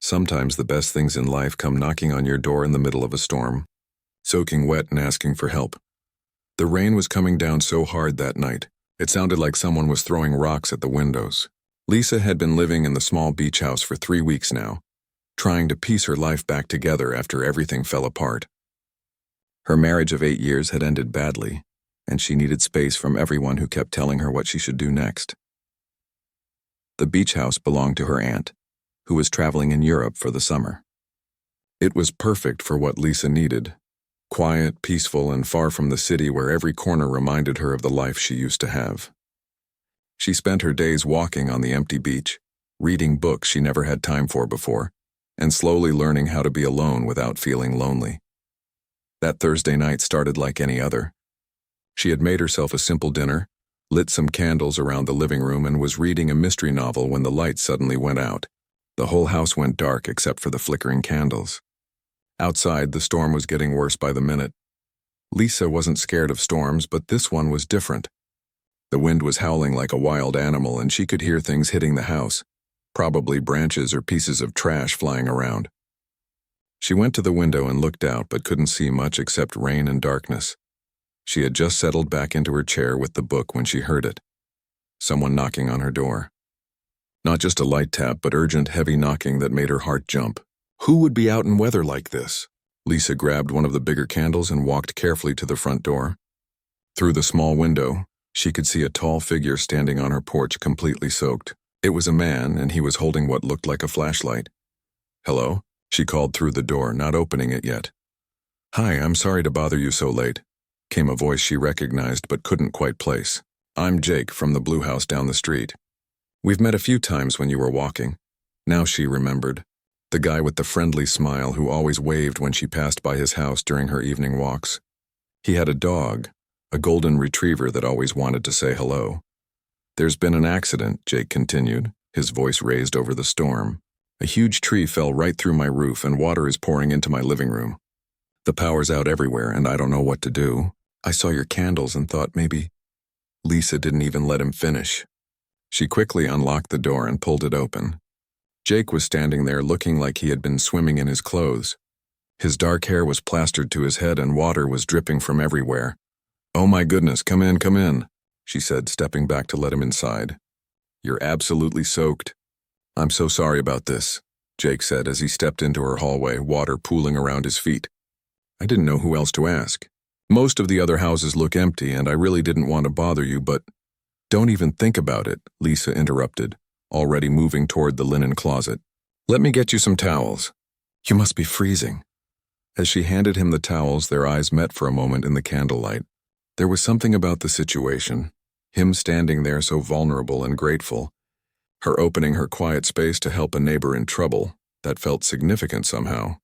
Sometimes the best things in life come knocking on your door in the middle of a storm, soaking wet and asking for help. The rain was coming down so hard that night, it sounded like someone was throwing rocks at the windows. Lisa had been living in the small beach house for 3 weeks now, trying to piece her life back together after everything fell apart. Her marriage of 8 years had ended badly, and she needed space from everyone who kept telling her what she should do next. The beach house belonged to her aunt, who was traveling in Europe for the summer. It was perfect for what Lisa needed: quiet, peaceful, and far from the city where every corner reminded her of the life she used to have. She spent her days walking on the empty beach, reading books she never had time for before, and slowly learning how to be alone without feeling lonely. That Thursday night started like any other. She had made herself a simple dinner, lit some candles around the living room, and was reading a mystery novel when the lights suddenly went out. The whole house went dark except for the flickering candles. Outside, the storm was getting worse by the minute. Lisa wasn't scared of storms, but this one was different. The wind was howling like a wild animal, and she could hear things hitting the house, probably branches or pieces of trash flying around. She went to the window and looked out, but couldn't see much except rain and darkness. She had just settled back into her chair with the book when she heard it. Someone knocking on her door. Not just a light tap, but urgent, heavy knocking that made her heart jump. Who would be out in weather like this? Lisa grabbed one of the bigger candles and walked carefully to the front door. Through the small window, she could see a tall figure standing on her porch, completely soaked. It was a man, and he was holding what looked like a flashlight. "Hello?" she called through the door, not opening it yet. "Hi, I'm sorry to bother you so late," came a voice she recognized but couldn't quite place. "I'm Jake from the blue house down the street. We've met a few times when you were walking." Now she remembered. The guy with the friendly smile who always waved when she passed by his house during her evening walks. He had a dog, a golden retriever that always wanted to say hello. "There's been an accident," Jake continued, his voice raised over the storm. "A huge tree fell right through my roof and water is pouring into my living room. The power's out everywhere and I don't know what to do. I saw your candles and thought maybe—" Lisa didn't even let him finish. She quickly unlocked the door and pulled it open. Jake was standing there looking like he had been swimming in his clothes. His dark hair was plastered to his head and water was dripping from everywhere. "Oh my goodness, come in," she said, stepping back to let him inside. "You're absolutely soaked." "I'm so sorry about this," Jake said as he stepped into her hallway, water pooling around his feet. "I didn't know who else to ask. Most of the other houses look empty and I really didn't want to bother you, but—" "Don't even think about it," Lisa interrupted, already moving toward the linen closet. "Let me get you some towels. You must be freezing." As she handed him the towels, their eyes met for a moment in the candlelight. There was something about the situation, him standing there so vulnerable and grateful, her opening her quiet space to help a neighbor in trouble, that felt significant somehow.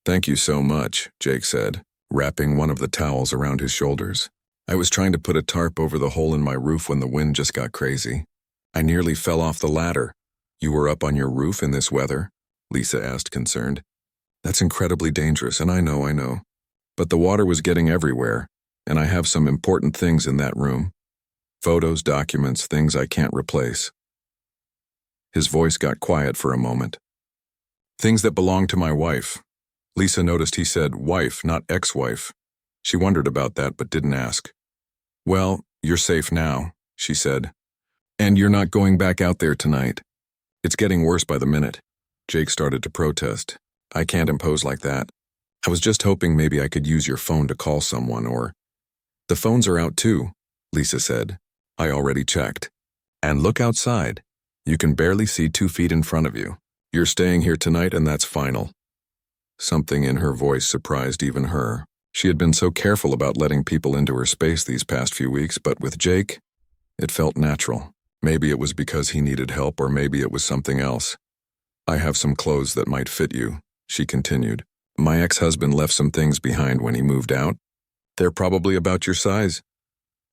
"Thank you so much," Jake said, wrapping one of the towels around his shoulders. "I was trying to put a tarp over the hole in my roof when the wind just got crazy. I nearly fell off the ladder." "You were up on your roof in this weather?" Lisa asked, concerned. "That's incredibly dangerous, and I know. But the water was getting everywhere, and I have some important things in that room. Photos, documents, things I can't replace." His voice got quiet for a moment. "Things that belong to my wife." Lisa noticed he said wife, not ex-wife. She wondered about that but didn't ask. "Well, you're safe now," she said. "And you're not going back out there tonight. It's getting worse by the minute." Jake started to protest. "I can't impose like that. I was just hoping maybe I could use your phone to call someone or—" "The phones are out too," Lisa said. "I already checked. And look outside. You can barely see 2 feet in front of you. You're staying here tonight and that's final." Something in her voice surprised even her. She had been so careful about letting people into her space these past few weeks, but with Jake, it felt natural. Maybe it was because he needed help, or maybe it was something else. "I have some clothes that might fit you," she continued. "My ex-husband left some things behind when he moved out. They're probably about your size."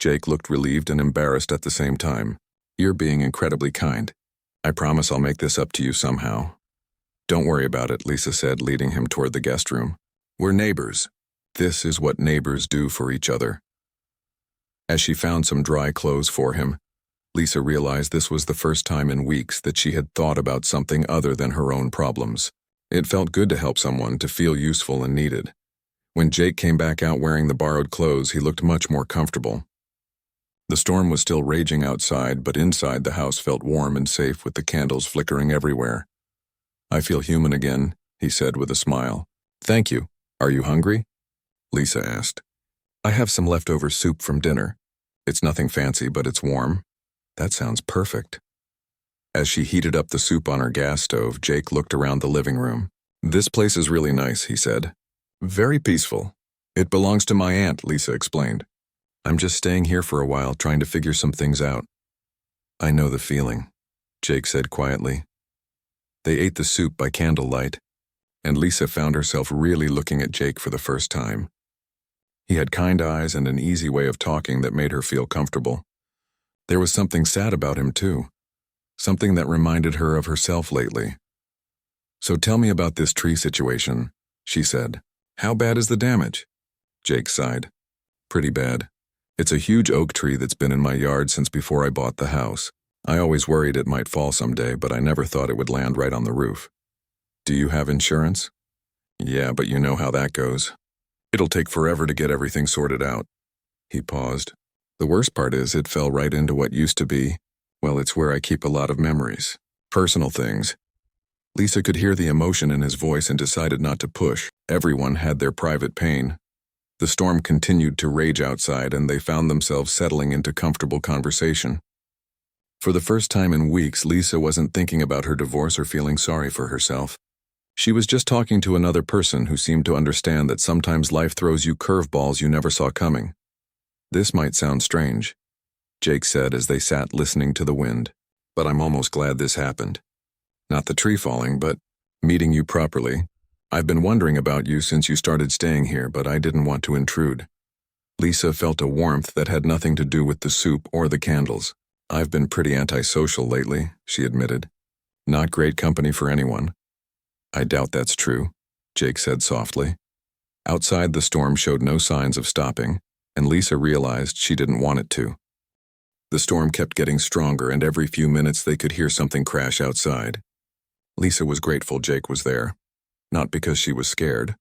Jake looked relieved and embarrassed at the same time. "You're being incredibly kind. I promise I'll make this up to you somehow." "Don't worry about it," Lisa said, leading him toward the guest room. "We're neighbors. This is what neighbors do for each other." As she found some dry clothes for him, Lisa realized this was the first time in weeks that she had thought about something other than her own problems. It felt good to help someone, to feel useful and needed. When Jake came back out wearing the borrowed clothes, he looked much more comfortable. The storm was still raging outside, but inside the house felt warm and safe with the candles flickering everywhere. "I feel human again," he said with a smile. "Thank you. Are you hungry?" Lisa asked. "I have some leftover soup from dinner. It's nothing fancy, but it's warm." "That sounds perfect." As she heated up the soup on her gas stove, Jake looked around the living room. "This place is really nice," he said. "Very peaceful. It belongs to my aunt," Lisa explained. "I'm just staying here for a while, trying to figure some things out." "I know the feeling," Jake said quietly. They ate the soup by candlelight, and Lisa found herself really looking at Jake for the first time. He had kind eyes and an easy way of talking that made her feel comfortable. There was something sad about him, too. Something that reminded her of herself lately. "So tell me about this tree situation," she said. "How bad is the damage?" Jake sighed. "Pretty bad. It's a huge oak tree that's been in my yard since before I bought the house. I always worried it might fall someday, but I never thought it would land right on the roof." "Do you have insurance?" "Yeah, but you know how that goes. It'll take forever to get everything sorted out." He paused. "The worst part is it fell right into what used to be, well, it's where I keep a lot of memories. Personal things." Lisa could hear the emotion in his voice and decided not to push. Everyone had their private pain. The storm continued to rage outside, and they found themselves settling into comfortable conversation. For the first time in weeks, Lisa wasn't thinking about her divorce or feeling sorry for herself. She was just talking to another person who seemed to understand that sometimes life throws you curveballs you never saw coming. "This might sound strange," Jake said as they sat listening to the wind, "but I'm almost glad this happened. Not the tree falling, but meeting you properly. I've been wondering about you since you started staying here, but I didn't want to intrude." Lisa felt a warmth that had nothing to do with the soup or the candles. "I've been pretty antisocial lately," she admitted. "Not great company for anyone." "I doubt that's true," Jake said softly. Outside, the storm showed no signs of stopping, and Lisa realized she didn't want it to. The storm kept getting stronger, and every few minutes they could hear something crash outside. Lisa was grateful Jake was there. Not because she was scared,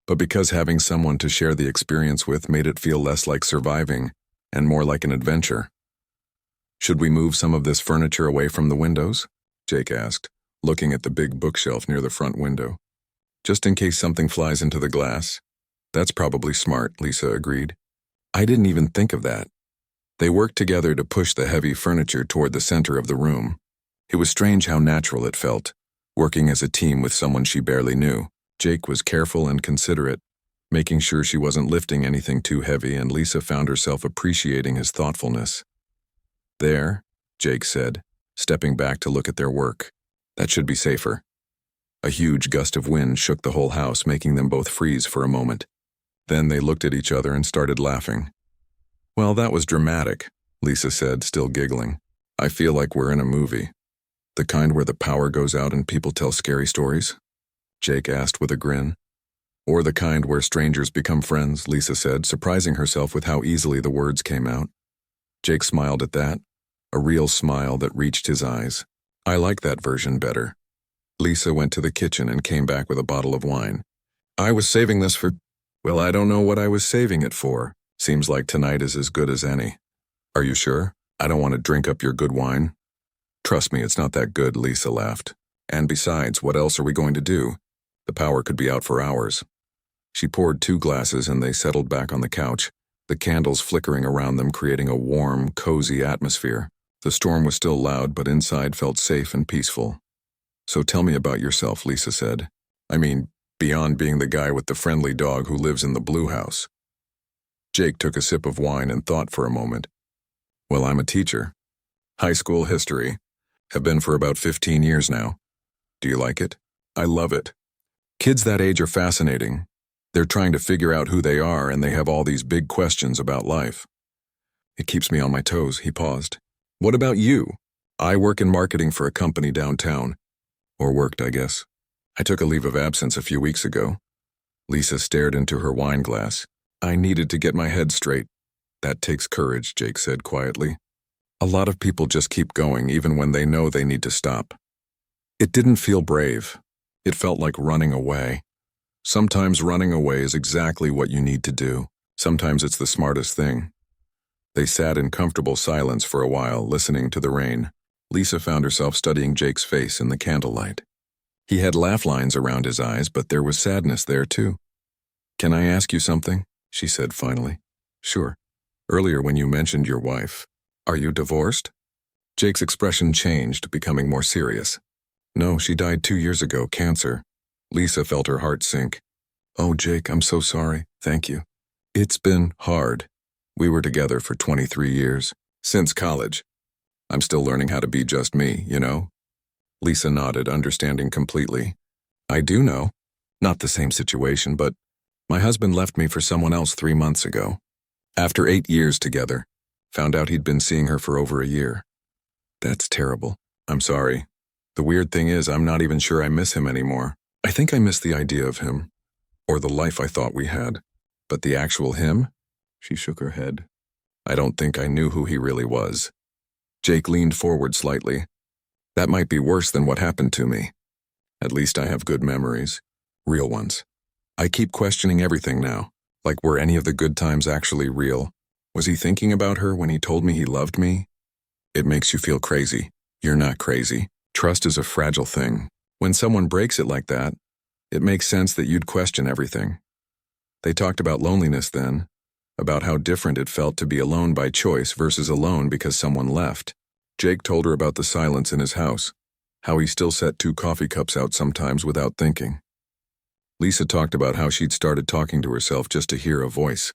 but because having someone to share the experience with made it feel less like surviving and more like an adventure. "Should we move some of this furniture away from the windows?" Jake asked, looking at the big bookshelf near the front window. "Just in case something flies into the glass." "That's probably smart," Lisa agreed. "I didn't even think of that." They worked together to push the heavy furniture toward the center of the room. It was strange how natural it felt, working as a team with someone she barely knew. Jake was careful and considerate, making sure she wasn't lifting anything too heavy, and Lisa found herself appreciating his thoughtfulness. "There," Jake said, stepping back to look at their work. "That should be safer." A huge gust of wind shook the whole house, making them both freeze for a moment. Then they looked at each other and started laughing. "Well, that was dramatic," Lisa said, still giggling. "I feel like we're in a movie." "The kind where the power goes out and people tell scary stories?" Jake asked with a grin. "Or the kind where strangers become friends," Lisa said, surprising herself with how easily the words came out. Jake smiled at that, a real smile that reached his eyes. "I like that version better." Lisa went to the kitchen and came back with a bottle of wine. "I was saving this for, well, I don't know what I was saving it for. Seems like tonight is as good as any." "Are you sure? I don't want to drink up your good wine." "Trust me, it's not that good," Lisa laughed. "And besides, what else are we going to do? The power could be out for hours." She poured 2 glasses and they settled back on the couch, the candles flickering around them, creating a warm, cozy atmosphere. The storm was still loud, but inside felt safe and peaceful. "So tell me about yourself," Lisa said. "I mean, beyond being the guy with the friendly dog who lives in the blue house." Jake took a sip of wine and thought for a moment. "Well, I'm a teacher. High school history. Have been for about 15 years now. Do you like it?" "I love it. Kids that age are fascinating. They're trying to figure out who they are, and they have all these big questions about life." "It keeps me on my toes," he paused. "What about you?" "I work in marketing for a company downtown." "Or worked, I guess." "I took a leave of absence a few weeks ago." Lisa stared into her wine glass. "I needed to get my head straight." "That takes courage," Jake said quietly. A lot of people just keep going even when they know they need to stop. It didn't feel brave. It felt like running away. Sometimes running away is exactly what you need to do. Sometimes it's the smartest thing. They sat in comfortable silence for a while, listening to the rain. Lisa found herself studying Jake's face in the candlelight. He had laugh lines around his eyes, but there was sadness there too. "Can I ask you something?" she said finally. "Sure. Earlier when you mentioned your wife, are you divorced?" Jake's expression changed, becoming more serious. "No, she died 2 years ago, cancer." Lisa felt her heart sink. "Oh, Jake, I'm so sorry. Thank you. It's been hard. We were together for 23 years. Since college. I'm still learning how to be just me, you know?" Lisa nodded, understanding completely. "I do know. Not the same situation, but my husband left me for someone else 3 months ago. After 8 years together. Found out he'd been seeing her for over a year. That's terrible. I'm sorry. The weird thing is, I'm not even sure I miss him anymore. I think I miss the idea of him. Or the life I thought we had. But the actual him?" She shook her head. "I don't think I knew who he really was." Jake leaned forward slightly. "That might be worse than what happened to me. At least I have good memories. Real ones. I keep questioning everything now. Like, were any of the good times actually real? Was he thinking about her when he told me he loved me? It makes you feel crazy. You're not crazy. Trust is a fragile thing. When someone breaks it like that, it makes sense that you'd question everything." They talked about loneliness then, about how different it felt to be alone by choice versus alone because someone left. Jake told her about the silence in his house, how he still set 2 coffee cups out sometimes without thinking. Lisa talked about how she'd started talking to herself just to hear a voice.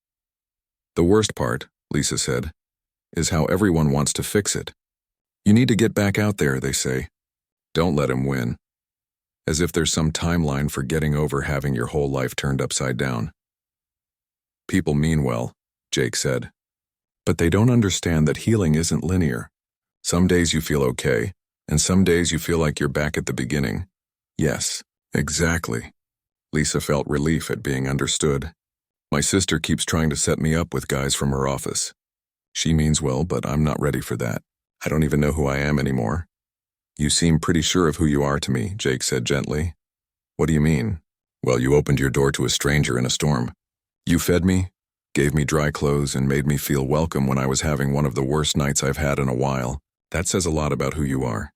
"The worst part," Lisa said, "is how everyone wants to fix it. You need to get back out there, they say. Don't let him win." As if there's some timeline for getting over having your whole life turned upside down. "People mean well," Jake said. "But they don't understand that healing isn't linear. Some days you feel okay, and some days you feel like you're back at the beginning." "Yes, exactly." Lisa felt relief at being understood. "My sister keeps trying to set me up with guys from her office. She means well, but I'm not ready for that. I don't even know who I am anymore." "You seem pretty sure of who you are to me," Jake said gently. "What do you mean?" "Well, you opened your door to a stranger in a storm. You fed me, gave me dry clothes, and made me feel welcome when I was having one of the worst nights I've had in a while. That says a lot about who you are."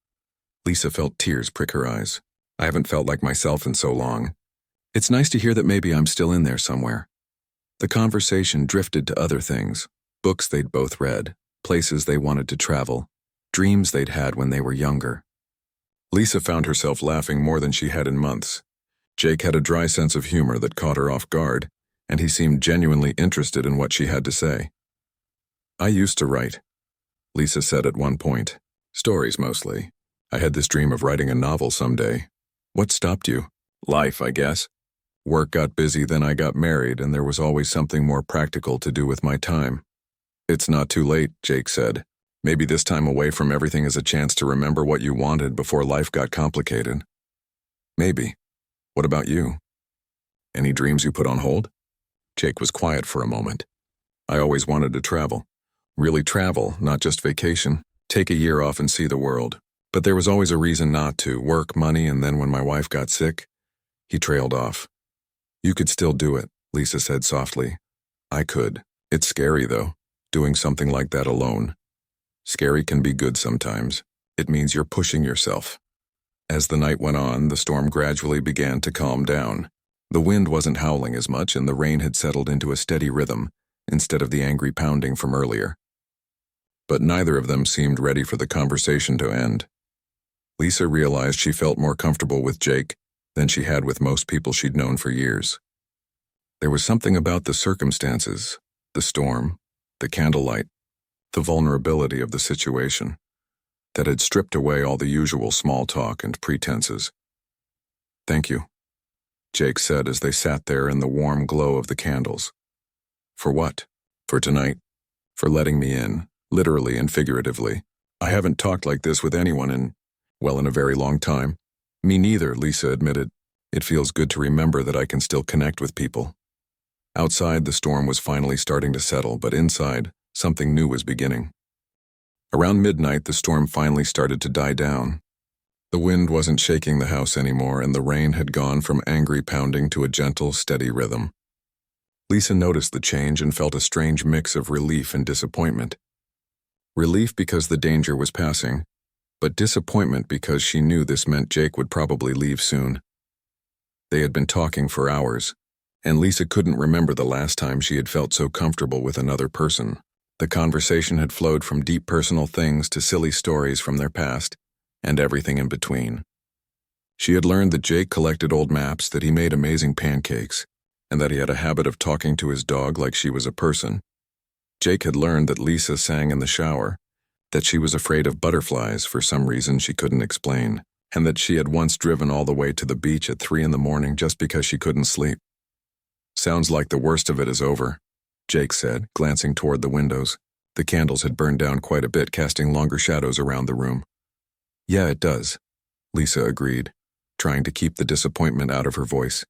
Lisa felt tears prick her eyes. "I haven't felt like myself in so long. It's nice to hear that maybe I'm still in there somewhere." The conversation drifted to other things, books they'd both read, places they wanted to travel, dreams they'd had when they were younger. Lisa found herself laughing more than she had in months. Jake had a dry sense of humor that caught her off guard, and he seemed genuinely interested in what she had to say. "I used to write," Lisa said at one point. "Stories mostly. I had this dream of writing a novel someday." "What stopped you?" "Life, I guess. Work got busy, then I got married, and there was always something more practical to do with my time." "It's not too late," Jake said. "Maybe this time away from everything is a chance to remember what you wanted before life got complicated." "Maybe. What about you? Any dreams you put on hold?" Jake was quiet for a moment. "I always wanted to travel. Really travel, not just vacation. Take a year off and see the world. But there was always a reason not to. Work, money, and then when my wife got sick." He trailed off. "You could still do it," Lisa said softly. "I could. It's scary, though, doing something like that alone. Scary can be good sometimes. It means you're pushing yourself." As the night went on, the storm gradually began to calm down. The wind wasn't howling as much, and the rain had settled into a steady rhythm, instead of the angry pounding from earlier. But neither of them seemed ready for the conversation to end. Lisa realized she felt more comfortable with Jake than she had with most people she'd known for years. There was something about the circumstances, the storm, the candlelight, the vulnerability of the situation, that had stripped away all the usual small talk and pretenses. "Thank you," Jake said as they sat there in the warm glow of the candles. "For what?" "For tonight. For letting me in, literally and figuratively. I haven't talked like this with anyone in a very long time." "Me neither," Lisa admitted. "It feels good to remember that I can still connect with people." Outside, the storm was finally starting to settle, but inside, something new was beginning. Around midnight, the storm finally started to die down. The wind wasn't shaking the house anymore, and the rain had gone from angry pounding to a gentle, steady rhythm. Lisa noticed the change and felt a strange mix of relief and disappointment. Relief because the danger was passing, but disappointment because she knew this meant Jake would probably leave soon. They had been talking for hours, and Lisa couldn't remember the last time she had felt so comfortable with another person. The conversation had flowed from deep personal things to silly stories from their past, and everything in between. She had learned that Jake collected old maps, that he made amazing pancakes, and that he had a habit of talking to his dog like she was a person. Jake had learned that Lisa sang in the shower, that she was afraid of butterflies for some reason she couldn't explain, and that she had once driven all the way to the beach at 3 a.m. just because she couldn't sleep. "Sounds like the worst of it is over," Jake said, glancing toward the windows. The candles had burned down quite a bit, casting longer shadows around the room. "Yeah, it does," Lisa agreed, trying to keep the disappointment out of her voice.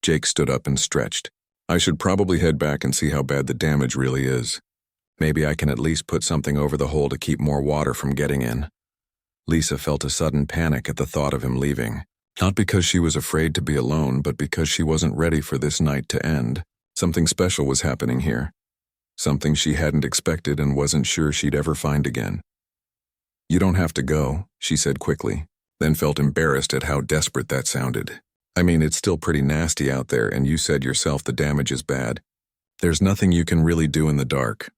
Jake stood up and stretched. "I should probably head back and see how bad the damage really is. Maybe I can at least put something over the hole to keep more water from getting in." Lisa felt a sudden panic at the thought of him leaving. Not because she was afraid to be alone, but because she wasn't ready for this night to end. Something special was happening here. Something she hadn't expected and wasn't sure she'd ever find again. "You don't have to go," she said quickly, then felt embarrassed at how desperate that sounded. "I mean, it's still pretty nasty out there, and you said yourself the damage is bad. There's nothing you can really do in the dark."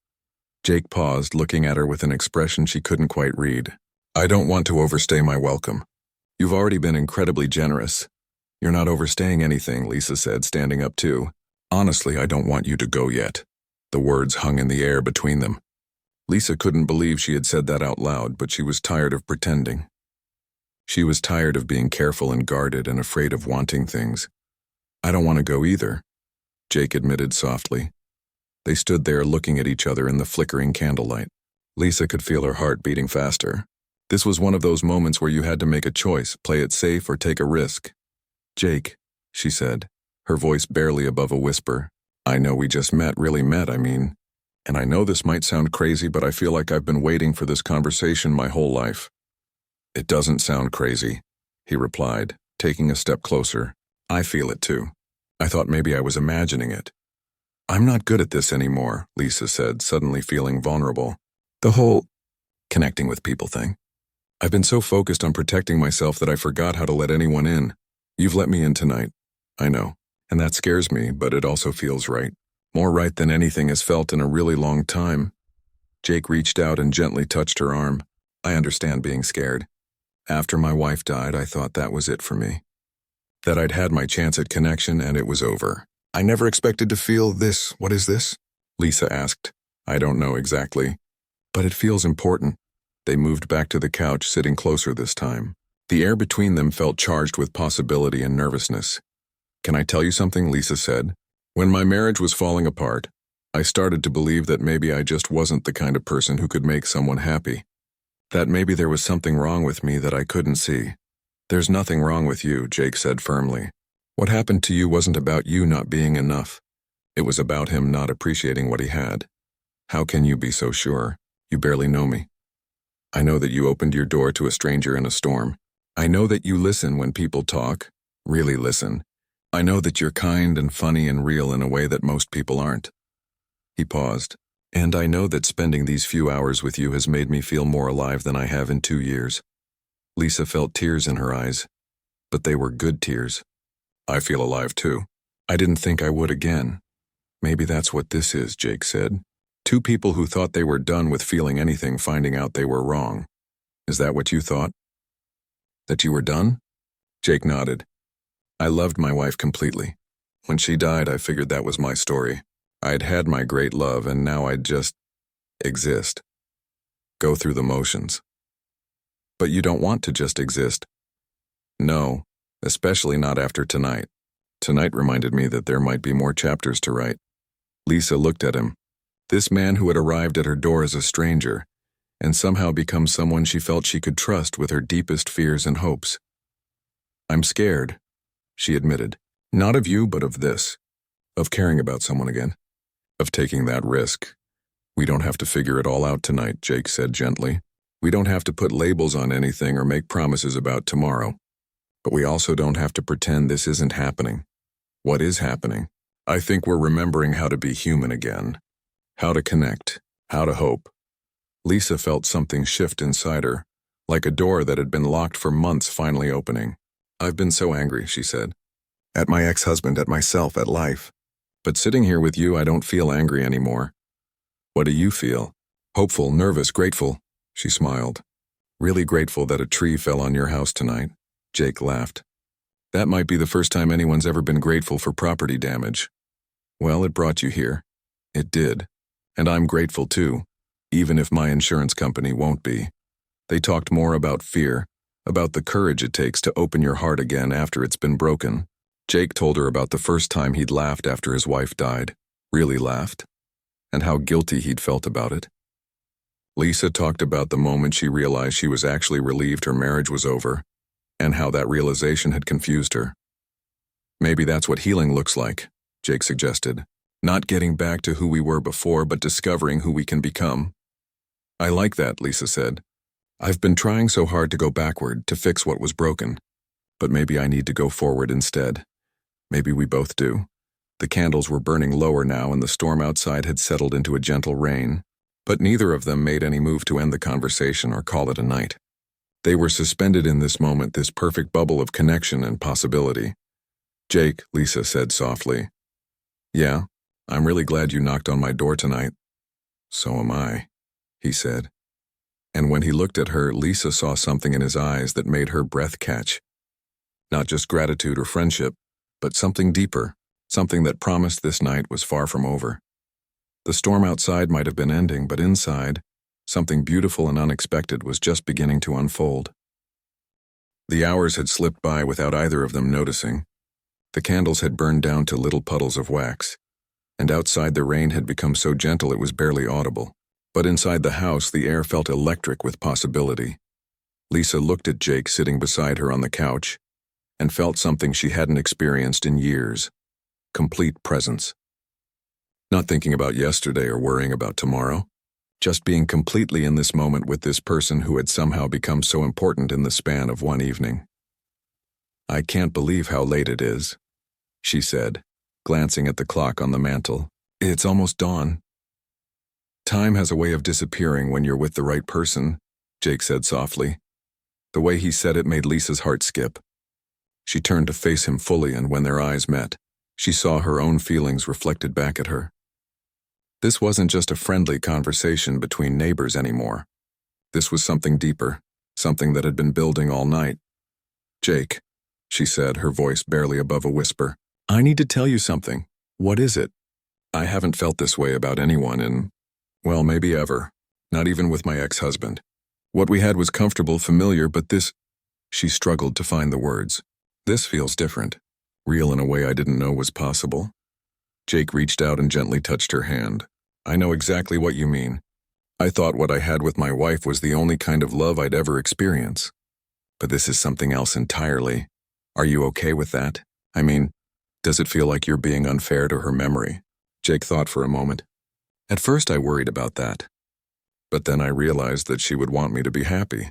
Jake paused, looking at her with an expression she couldn't quite read. "I don't want to overstay my welcome. You've already been incredibly generous." "You're not overstaying anything," Lisa said, standing up too. "Honestly, I don't want you to go yet." The words hung in the air between them. Lisa couldn't believe she had said that out loud, but she was tired of pretending. She was tired of being careful and guarded and afraid of wanting things. "I don't want to go either," Jake admitted softly. They stood there looking at each other in the flickering candlelight. Lisa could feel her heart beating faster. This was one of those moments where you had to make a choice, play it safe or take a risk. "Jake," she said, her voice barely above a whisper. "I know we just really met, and I know this might sound crazy, but I feel like I've been waiting for this conversation my whole life." "It doesn't sound crazy," he replied, taking a step closer. "I feel it too. I thought maybe I was imagining it." "I'm not good at this anymore," Lisa said, suddenly feeling vulnerable. "The whole connecting with people thing. I've been so focused on protecting myself that I forgot how to let anyone in. You've let me in tonight. I know. And that scares me, but it also feels right. More right than anything has felt in a really long time." Jake reached out and gently touched her arm. "I understand being scared. After my wife died, I thought that was it for me. That I'd had my chance at connection and it was over. I never expected to feel this." "What is this?" Lisa asked. "I don't know exactly, but it feels important." They moved back to the couch, sitting closer this time. The air between them felt charged with possibility and nervousness. "Can I tell you something?" Lisa said. "When my marriage was falling apart, I started to believe that maybe I just wasn't the kind of person who could make someone happy. That maybe there was something wrong with me that I couldn't see." "There's nothing wrong with you," Jake said firmly. "What happened to you wasn't about you not being enough. It was about him not appreciating what he had. How can you be so sure? You barely know me. I know that you opened your door to a stranger in a storm. I know that you listen when people talk, really listen. I know that you're kind and funny and real in a way that most people aren't." He paused. "And I know that spending these few hours with you has made me feel more alive than I have in 2 years." Lisa felt tears in her eyes, but they were good tears. "I feel alive too. I didn't think I would again." "Maybe that's what this is," Jake said. "Two people who thought they were done with feeling anything finding out they were wrong. Is that what you thought? That you were done?" Jake nodded. "I loved my wife completely. When she died, I figured that was my story. I'd had my great love, and now I'd just exist. Go through the motions." "But you don't want to just exist." "No, especially not after tonight. Tonight reminded me that there might be more chapters to write." Lisa looked at him. This man who had arrived at her door as a stranger, and somehow become someone she felt she could trust with her deepest fears and hopes. "I'm scared," she admitted. "Not of you, but of this. Of caring about someone again. Of taking that risk. We don't have to figure it all out tonight, Jake said gently. We don't have to put labels on anything or make promises about tomorrow. But we also don't have to pretend this isn't happening. What is happening? I think we're remembering how to be human again. How to connect. How to hope. Lisa felt something shift inside her, like a door that had been locked for months finally opening. I've been so angry, she said. At my ex-husband, at myself, at life. But sitting here with you, I don't feel angry anymore. What do you feel? Hopeful, nervous, grateful, she smiled. Really grateful that a tree fell on your house tonight. Jake laughed. That might be the first time anyone's ever been grateful for property damage. Well, it brought you here. It did. And I'm grateful too, even if my insurance company won't be. They talked more about fear, about the courage it takes to open your heart again after it's been broken. Jake told her about the first time he'd laughed after his wife died. Really laughed. And how guilty he'd felt about it. Lisa talked about the moment she realized she was actually relieved her marriage was over, and how that realization had confused her. Maybe that's what healing looks like, Jake suggested. Not getting back to who we were before, but discovering who we can become. I like that, Lisa said. I've been trying so hard to go backward, to fix what was broken. But maybe I need to go forward instead. Maybe we both do. The candles were burning lower now and the storm outside had settled into a gentle rain, but neither of them made any move to end the conversation or call it a night. They were suspended in this moment, this perfect bubble of connection and possibility. Jake, Lisa said softly. Yeah, I'm really glad you knocked on my door tonight. So am I, he said. And when he looked at her, Lisa saw something in his eyes that made her breath catch. Not just gratitude or friendship, but something deeper, something that promised this night was far from over. The storm outside might have been ending, but inside, something beautiful and unexpected was just beginning to unfold. The hours had slipped by without either of them noticing. The candles had burned down to little puddles of wax, and outside the rain had become so gentle it was barely audible. But inside the house, the air felt electric with possibility. Lisa looked at Jake sitting beside her on the couch, and felt something she hadn't experienced in years. Complete presence. Not thinking about yesterday or worrying about tomorrow. Just being completely in this moment with this person who had somehow become so important in the span of one evening. I can't believe how late it is, she said, glancing at the clock on the mantel. It's almost dawn. Time has a way of disappearing when you're with the right person, Jake said softly. The way he said it made Lisa's heart skip. She turned to face him fully, and when their eyes met, she saw her own feelings reflected back at her. This wasn't just a friendly conversation between neighbors anymore. This was something deeper, something that had been building all night. Jake, she said, her voice barely above a whisper. I need to tell you something. What is it? I haven't felt this way about anyone in, well, maybe ever. Not even with my ex-husband. What we had was comfortable, familiar, but this... She struggled to find the words. This feels different. Real in a way I didn't know was possible. Jake reached out and gently touched her hand. I know exactly what you mean. I thought what I had with my wife was the only kind of love I'd ever experience. But this is something else entirely. Are you okay with that? I mean, does it feel like you're being unfair to her memory? Jake thought for a moment. At first I worried about that. But then I realized that she would want me to be happy.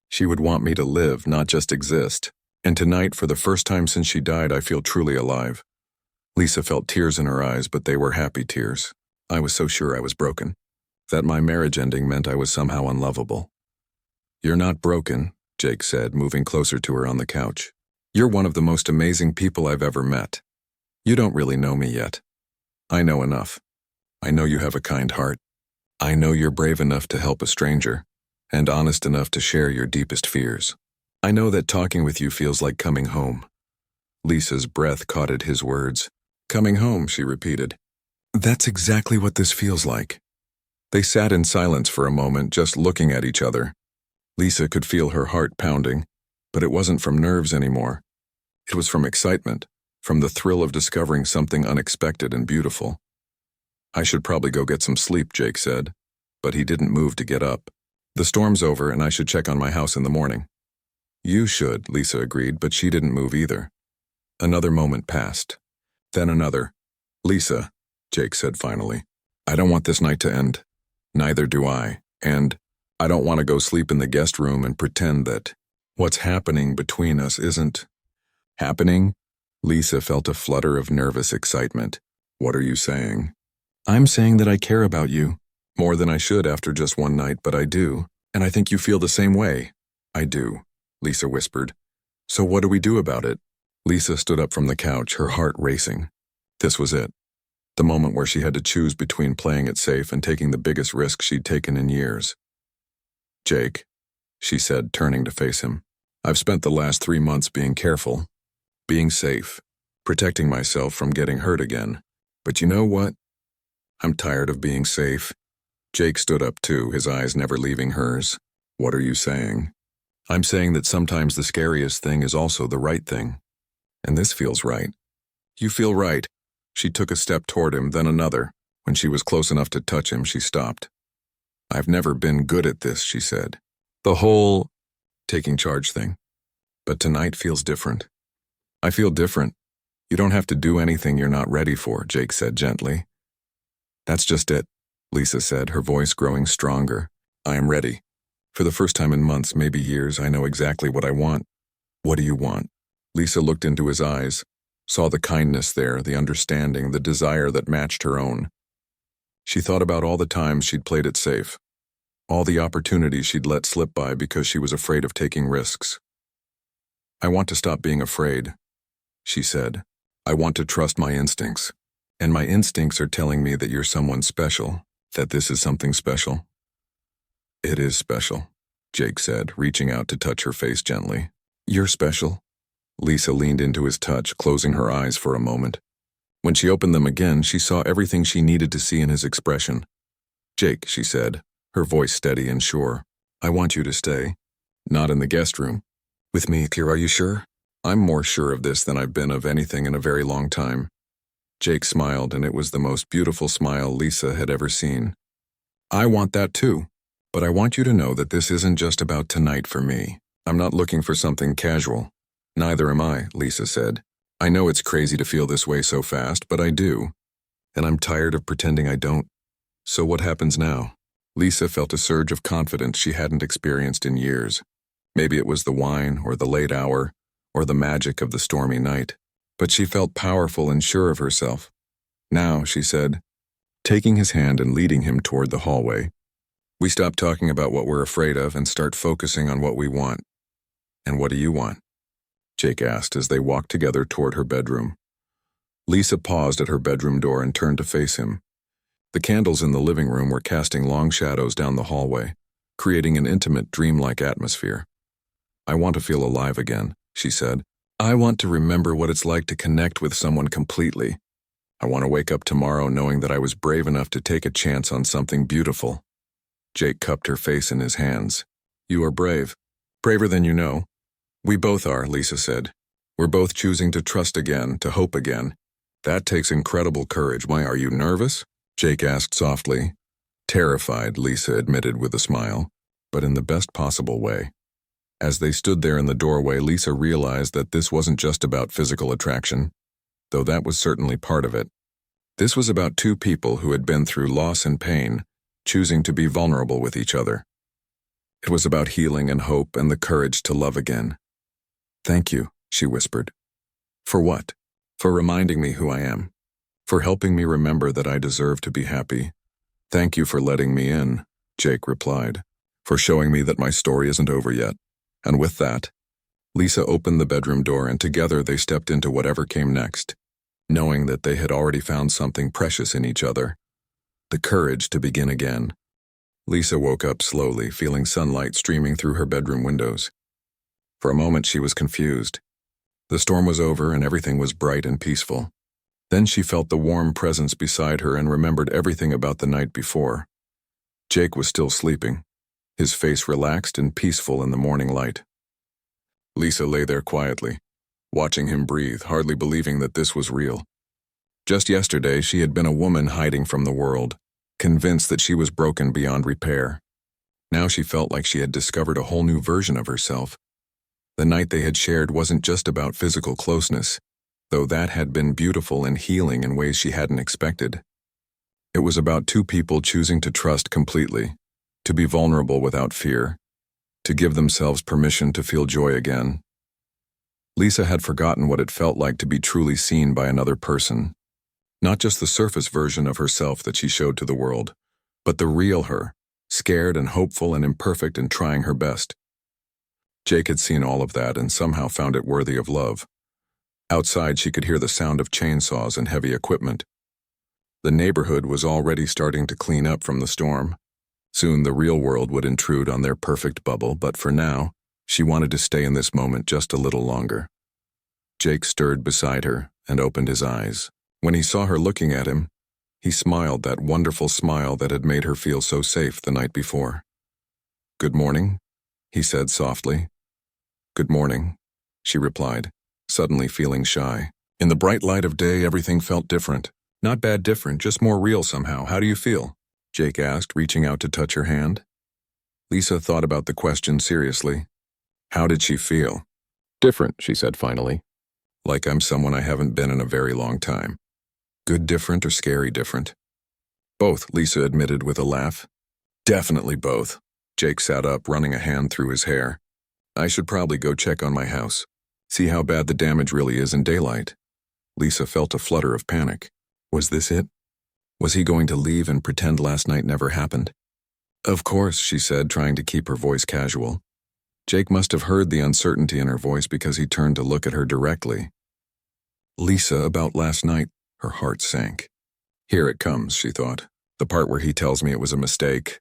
She would want me to live, not just exist. And tonight, for the first time since she died, I feel truly alive. Lisa felt tears in her eyes, but they were happy tears. I was so sure I was broken. That my marriage ending meant I was somehow unlovable. You're not broken, Jake said, moving closer to her on the couch. You're one of the most amazing people I've ever met. You don't really know me yet. I know enough. I know you have a kind heart. I know you're brave enough to help a stranger, and honest enough to share your deepest fears. I know that talking with you feels like coming home. Lisa's breath caught at his words. Coming home, she repeated. That's exactly what this feels like. They sat in silence for a moment, just looking at each other. Lisa could feel her heart pounding, but it wasn't from nerves anymore. It was from excitement, from the thrill of discovering something unexpected and beautiful. I should probably go get some sleep, Jake said, but he didn't move to get up. The storm's over and I should check on my house in the morning. You should, Lisa agreed, but she didn't move either. Another moment passed. Then another. Lisa, Jake said finally, I don't want this night to end. Neither do I, and I don't want to go sleep in the guest room and pretend that what's happening between us isn't happening. Lisa felt a flutter of nervous excitement. What are you saying? I'm saying that I care about you. More than I should after just one night, but I do. And I think you feel the same way. I do, Lisa whispered. So what do we do about it? Lisa stood up from the couch, her heart racing. This was it. The moment where she had to choose between playing it safe and taking the biggest risk she'd taken in years. Jake, she said, turning to face him. I've spent the last 3 months being careful, being safe, protecting myself from getting hurt again. But you know what? I'm tired of being safe. Jake stood up too, his eyes never leaving hers. What are you saying? I'm saying that sometimes the scariest thing is also the right thing. And this feels right. You feel right. She took a step toward him, then another. When she was close enough to touch him, she stopped. I've never been good at this, she said. The whole taking charge thing. But tonight feels different. I feel different. You don't have to do anything you're not ready for, Jake said gently. That's just it, Lisa said, her voice growing stronger. I am ready. For the first time in months, maybe years, I know exactly what I want. What do you want? Lisa looked into his eyes, saw the kindness there, the understanding, the desire that matched her own. She thought about all the times she'd played it safe, all the opportunities she'd let slip by because she was afraid of taking risks. I want to stop being afraid, she said. I want to trust my instincts. And my instincts are telling me that you're someone special, that this is something special. It is special, Jake said, reaching out to touch her face gently. You're special. Lisa leaned into his touch, closing her eyes for a moment. When she opened them again, she saw everything she needed to see in his expression. Jake, she said, her voice steady and sure. I want you to stay. Not in the guest room. With me, Kira, are you sure? I'm more sure of this than I've been of anything in a very long time. Jake smiled, and it was the most beautiful smile Lisa had ever seen. I want that too. But I want you to know that this isn't just about tonight for me. I'm not looking for something casual. Neither am I, Lisa said. I know it's crazy to feel this way so fast, but I do. And I'm tired of pretending I don't. So what happens now? Lisa felt a surge of confidence she hadn't experienced in years. Maybe it was the wine, or the late hour, or the magic of the stormy night. But she felt powerful and sure of herself. Now, she said, taking his hand and leading him toward the hallway, we stop talking about what we're afraid of and start focusing on what we want. And what do you want? Jake asked as they walked together toward her bedroom. Lisa paused at her bedroom door and turned to face him. The candles in the living room were casting long shadows down the hallway, creating an intimate, dreamlike atmosphere. I want to feel alive again, she said. I want to remember what it's like to connect with someone completely. I want to wake up tomorrow knowing that I was brave enough to take a chance on something beautiful. Jake cupped her face in his hands. You are brave. Braver than you know. We both are, Lisa said. We're both choosing to trust again, to hope again. That takes incredible courage. Why, are you nervous? Jake asked softly. Terrified, Lisa admitted with a smile, but in the best possible way. As they stood there in the doorway, Lisa realized that this wasn't just about physical attraction, though that was certainly part of it. This was about two people who had been through loss and pain, choosing to be vulnerable with each other. It was about healing and hope and the courage to love again. Thank you, she whispered. For what? For reminding me who I am. For helping me remember that I deserve to be happy. Thank you for letting me in, Jake replied. For showing me that my story isn't over yet. And with that, Lisa opened the bedroom door and together they stepped into whatever came next, knowing that they had already found something precious in each other. The courage to begin again. Lisa woke up slowly, feeling sunlight streaming through her bedroom windows. For a moment she was confused. The storm was over and everything was bright and peaceful. Then she felt the warm presence beside her and remembered everything about the night before. Jake was still sleeping, his face relaxed and peaceful in the morning light. Lisa lay there quietly, watching him breathe, hardly believing that this was real. Just yesterday, she had been a woman hiding from the world, convinced that she was broken beyond repair. Now she felt like she had discovered a whole new version of herself. The night they had shared wasn't just about physical closeness, though that had been beautiful and healing in ways she hadn't expected. It was about two people choosing to trust completely, to be vulnerable without fear, to give themselves permission to feel joy again. Lisa had forgotten what it felt like to be truly seen by another person. Not just the surface version of herself that she showed to the world, but the real her, scared and hopeful and imperfect and trying her best. Jake had seen all of that and somehow found it worthy of love. Outside, she could hear the sound of chainsaws and heavy equipment. The neighborhood was already starting to clean up from the storm. Soon the real world would intrude on their perfect bubble, but for now, she wanted to stay in this moment just a little longer. Jake stirred beside her and opened his eyes. When he saw her looking at him, he smiled that wonderful smile that had made her feel so safe the night before. "Good morning," he said softly. "Good morning," she replied, suddenly feeling shy. In the bright light of day, everything felt different. Not bad different, just more real somehow. "How do you feel?" Jake asked, reaching out to touch her hand. Lisa thought about the question seriously. How did she feel? "Different," she said finally. "Like I'm someone I haven't been in a very long time." "Good different or scary different?" "Both," Lisa admitted with a laugh. "Definitely both." Jake sat up, running a hand through his hair. "I should probably go check on my house. See how bad the damage really is in daylight." Lisa felt a flutter of panic. Was this it? Was he going to leave and pretend last night never happened? "Of course," she said, trying to keep her voice casual. Jake must have heard the uncertainty in her voice because he turned to look at her directly. "Lisa, about last night," her heart sank. Here it comes, she thought. The part where he tells me it was a mistake.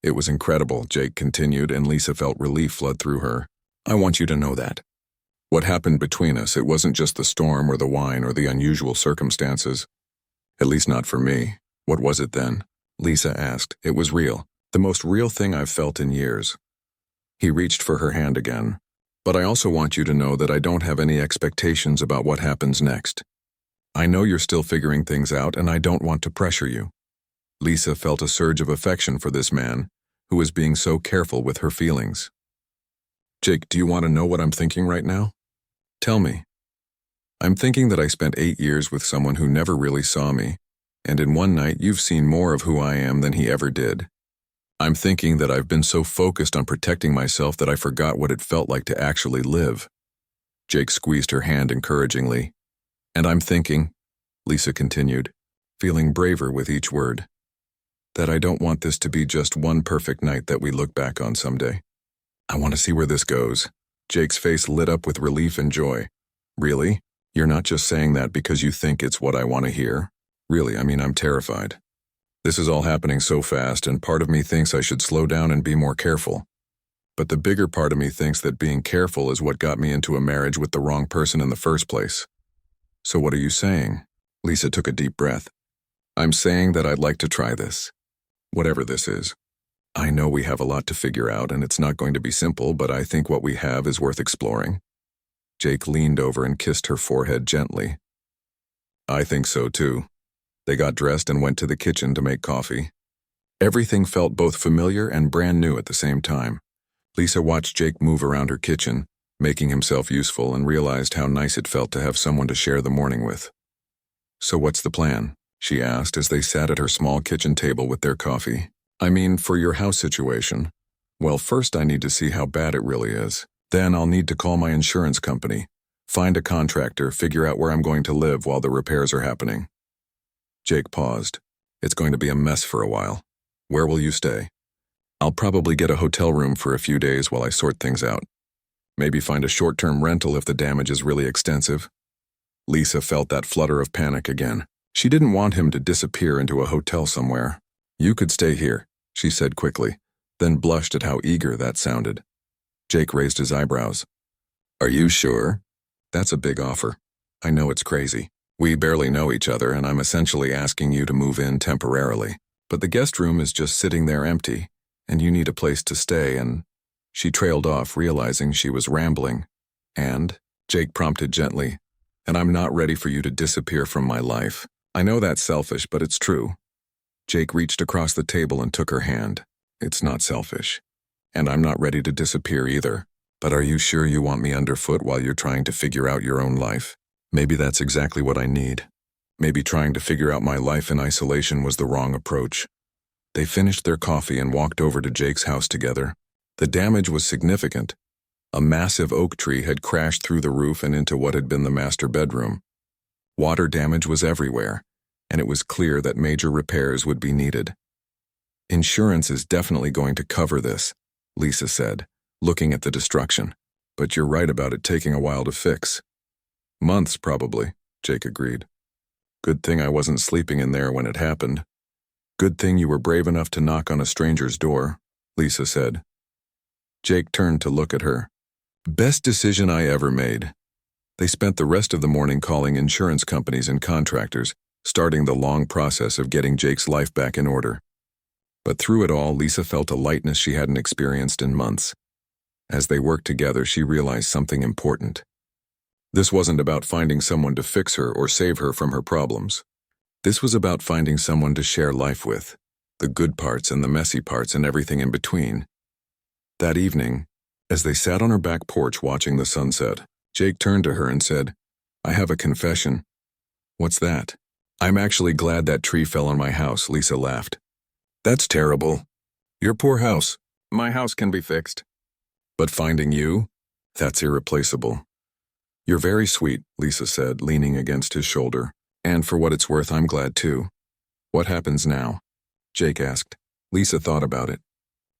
"It was incredible," Jake continued, and Lisa felt relief flood through her. "I want you to know that. What happened between us, it wasn't just the storm or the wine or the unusual circumstances. At least not for me." "What was it then?" Lisa asked. "It was real. The most real thing I've felt in years." He reached for her hand again. "But I also want you to know that I don't have any expectations about what happens next. I know you're still figuring things out, and I don't want to pressure you." Lisa felt a surge of affection for this man, who was being so careful with her feelings. "Jake, do you want to know what I'm thinking right now?" "Tell me." "I'm thinking that I spent 8 years with someone who never really saw me, and in one night you've seen more of who I am than he ever did. I'm thinking that I've been so focused on protecting myself that I forgot what it felt like to actually live." Jake squeezed her hand encouragingly. "And I'm thinking," Lisa continued, feeling braver with each word, "that I don't want this to be just one perfect night that we look back on someday. I want to see where this goes." Jake's face lit up with relief and joy. "Really? You're not just saying that because you think it's what I want to hear? Really, I mean, I'm terrified. This is all happening so fast, and part of me thinks I should slow down and be more careful. But the bigger part of me thinks that being careful is what got me into a marriage with the wrong person in the first place." "So what are you saying?" Lisa took a deep breath. "I'm saying that I'd like to try this. Whatever this is. I know we have a lot to figure out, and it's not going to be simple, but I think what we have is worth exploring." Jake leaned over and kissed her forehead gently. "I think so too." They got dressed and went to the kitchen to make coffee. Everything felt both familiar and brand new at the same time. Lisa watched Jake move around her kitchen, making himself useful, and realized how nice it felt to have someone to share the morning with. "So what's the plan?" she asked as they sat at her small kitchen table with their coffee. "I mean, for your house situation. Well, first I need to see how bad it really is. Then I'll need to call my insurance company, find a contractor, figure out where I'm going to live while the repairs are happening." Jake paused. "It's going to be a mess for a while. Where will you stay?" "I'll probably get a hotel room for a few days while I sort things out. Maybe find a short-term rental if the damage is really extensive." Lisa felt that flutter of panic again. She didn't want him to disappear into a hotel somewhere. "You could stay here," she said quickly, then blushed at how eager that sounded. Jake raised his eyebrows. "Are you sure? That's a big offer. I know it's crazy. We barely know each other, and I'm essentially asking you to move in temporarily. But the guest room is just sitting there empty, and you need a place to stay, and—" She trailed off, realizing she was rambling. "And?" Jake prompted gently. "And I'm not ready for you to disappear from my life. I know that's selfish, but it's true." Jake reached across the table and took her hand. "It's not selfish. And I'm not ready to disappear either. But are you sure you want me underfoot while you're trying to figure out your own life? Maybe that's exactly what I need." Maybe trying to figure out my life in isolation was the wrong approach. They finished their coffee and walked over to Jake's house together. The damage was significant. A massive oak tree had crashed through the roof and into what had been the master bedroom. Water damage was everywhere, and it was clear that major repairs would be needed. Insurance is definitely going to cover this, Lisa said, looking at the destruction. But you're right about it taking a while to fix. Months, probably, Jake agreed. Good thing I wasn't sleeping in there when it happened. Good thing you were brave enough to knock on a stranger's door, Lisa said. Jake turned to look at her. Best decision I ever made. They spent the rest of the morning calling insurance companies and contractors, starting the long process of getting Jake's life back in order. But through it all, Lisa felt a lightness she hadn't experienced in months. As they worked together, she realized something important. This wasn't about finding someone to fix her or save her from her problems. This was about finding someone to share life with, the good parts and the messy parts and everything in between. That evening, as they sat on her back porch watching the sunset, Jake turned to her and said, I have a confession. What's that? I'm actually glad that tree fell on my house, Lisa laughed. That's terrible. Your poor house. My house can be fixed. But finding you? That's irreplaceable. You're very sweet, Lisa said, leaning against his shoulder. And for what it's worth, I'm glad too. What happens now? Jake asked. Lisa thought about it.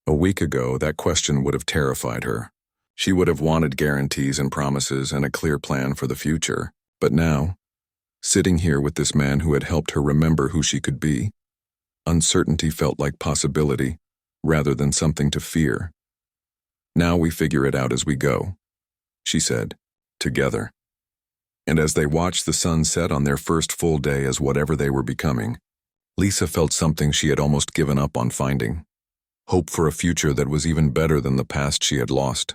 A week ago, that question would have terrified her. She would have wanted guarantees and promises and a clear plan for the future. But now, sitting here with this man who had helped her remember who she could be, uncertainty felt like possibility, rather than something to fear. Now we figure it out as we go, she said, together. And as they watched the sun set on their first full day as whatever they were becoming, Lisa felt something she had almost given up on finding. Hope for a future that was even better than the past she had lost.